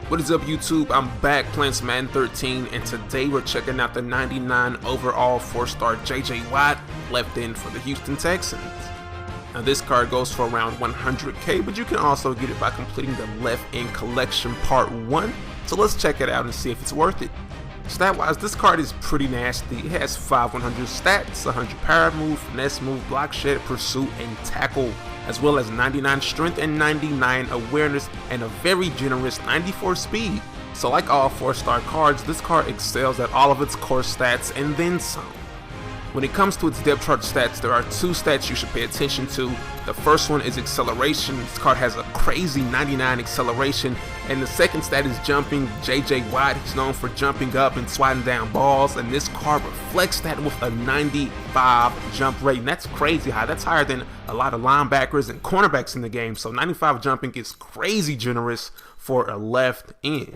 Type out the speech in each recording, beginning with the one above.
What is up, YouTube? I'm back playing some Madden 13, and today we're checking out the 99 overall 4-star JJ Watt left end for the Houston Texans. Now this card goes for around 100k, but you can also get it by completing the left end collection part 1. So let's check it out and see if it's worth it. Stat-wise, this card is pretty nasty. It has 500 stats, 100 power move, finesse move, block shed, pursuit, and tackle, as well as 99 strength and 99 awareness, and a very generous 94 speed. So like all 4-star cards, this card excels at all of its core stats and then some. When it comes to its depth chart stats, there are 2 stats you should pay attention to. The first one is acceleration. This card has a crazy 99 acceleration, and the second stat is jumping. JJ Watt, he's known for jumping up and swatting down balls, and this card reflects that with a 95 jump rate, and that's crazy high. That's higher than a lot of linebackers and cornerbacks in the game, so 95 jumping is crazy generous for a left end.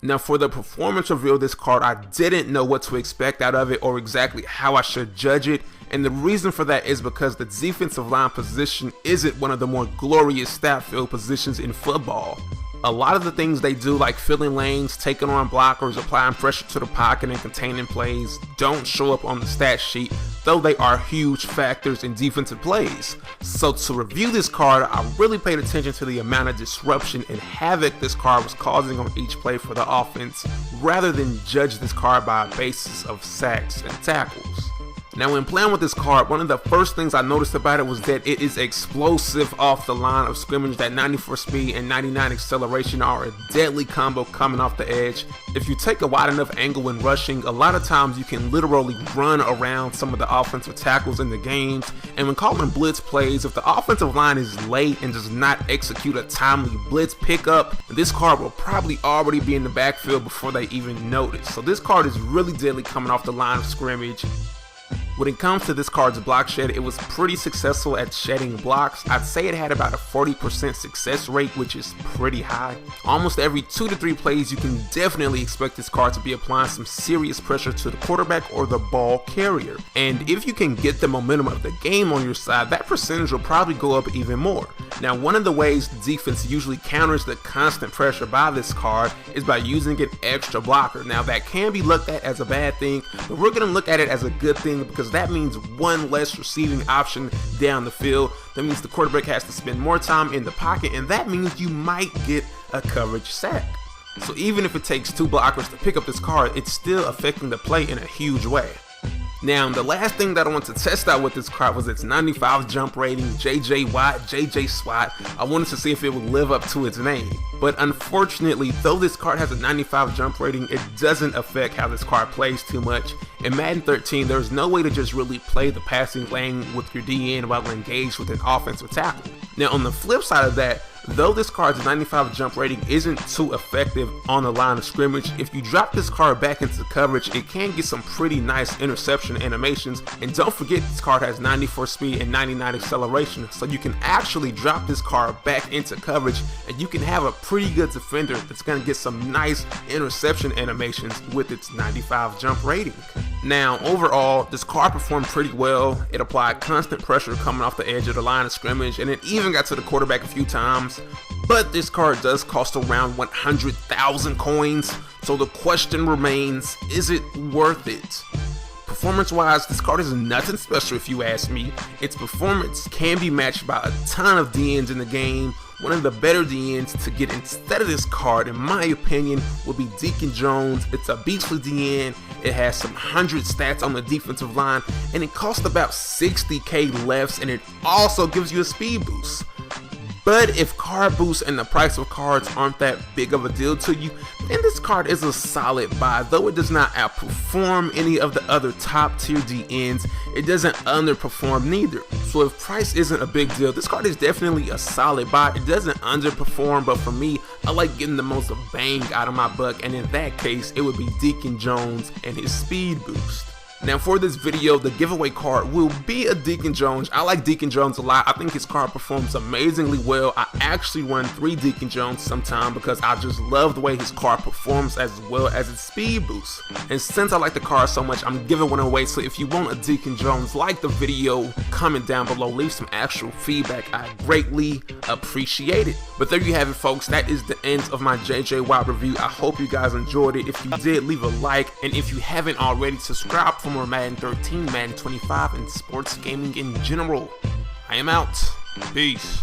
Now for the performance review of this card, I didn't know what to expect out of it or exactly how I should judge it, and the reason for that is because the defensive line position isn't one of the more glorious stat-filled positions in football. A lot of the things they do, like filling lanes, taking on blockers, applying pressure to the pocket, and containing plays, don't show up on the stat sheet, though they are huge factors in defensive plays. So to review this card, I really paid attention to the amount of disruption and havoc this card was causing on each play for the offense, rather than judge this card by a basis of sacks and tackles. Now when playing with this card, one of the first things I noticed about it was that it is explosive off the line of scrimmage. That 94 speed and 99 acceleration are a deadly combo coming off the edge. If you take a wide enough angle when rushing, a lot of times you can literally run around some of the offensive tackles in the games. And when calling blitz plays, if the offensive line is late and does not execute a timely blitz pickup, this card will probably already be in the backfield before they even notice. So this card is really deadly coming off the line of scrimmage. When it comes to this card's block shed, it was pretty successful at shedding blocks. I'd say it had about a 40% success rate, which is pretty high. Almost every 2 to 3 plays, you can definitely expect this card to be applying some serious pressure to the quarterback or the ball carrier. And if you can get the momentum of the game on your side, that percentage will probably go up even more. Now, one of the ways the defense usually counters the constant pressure by this card is by using an extra blocker. Now, that can be looked at as a bad thing, but we're going to look at it as a good thing because that means one less receiving option down the field. That means the quarterback has to spend more time in the pocket, and that means you might get a coverage sack. So even if it takes 2 blockers to pick up this card, it's still affecting the play in a huge way. Now, the last thing that I want to test out with this card was its 95 jump rating, JJ Watt, JJ SWAT. I wanted to see if it would live up to its name. But unfortunately, though this card has a 95 jump rating, it doesn't affect how this card plays too much. In Madden 13, there's no way to just really play the passing lane with your DN while engaged with an offensive tackle. Now, on the flip side of that, though this card's 95 jump rating isn't too effective on the line of scrimmage, if you drop this card back into coverage, it can get some pretty nice interception animations. And don't forget, this card has 94 speed and 99 acceleration, so you can actually drop this card back into coverage and you can have a pretty good defender that's going to get some nice interception animations with its 95 jump rating. Now, overall, this card performed pretty well. It applied constant pressure coming off the edge of the line of scrimmage, and it even got to the quarterback a few times. But this card does cost around 100,000 coins, so the question remains, is it worth it? Performance-wise, this card is nothing special if you ask me. Its performance can be matched by a ton of DNs in the game. One of the better DNs to get instead of this card, in my opinion, would be Deacon Jones. It's a beastly DN. It has some 100 stats on the defensive line, and it costs about 60k lefts, and it also gives you a speed boost. But if card boosts and the price of cards aren't that big of a deal to you, then this card is a solid buy. Though it does not outperform any of the other top tier DNs, it doesn't underperform neither. So if price isn't a big deal, this card is definitely a solid buy. It doesn't underperform, but for me, I like getting the most bang out of my buck, and in that case, it would be Deacon Jones and his speed boost. Now for this video, the giveaway card will be a Deacon Jones. I like Deacon Jones a lot. I think his card performs amazingly well. I actually run 3 Deacon Jones sometime because I just love the way his card performs as well as its speed boost. And since I like the card so much, I'm giving one away. So if you want a Deacon Jones, like the video, comment down below, leave some actual feedback. I greatly appreciate it. But there you have it, folks. That is the end of my JJ Watt review. I hope you guys enjoyed it. If you did, leave a like. And if you haven't already, subscribe for more Madden 13, Madden 25, and sports gaming in general. I am out. Peace.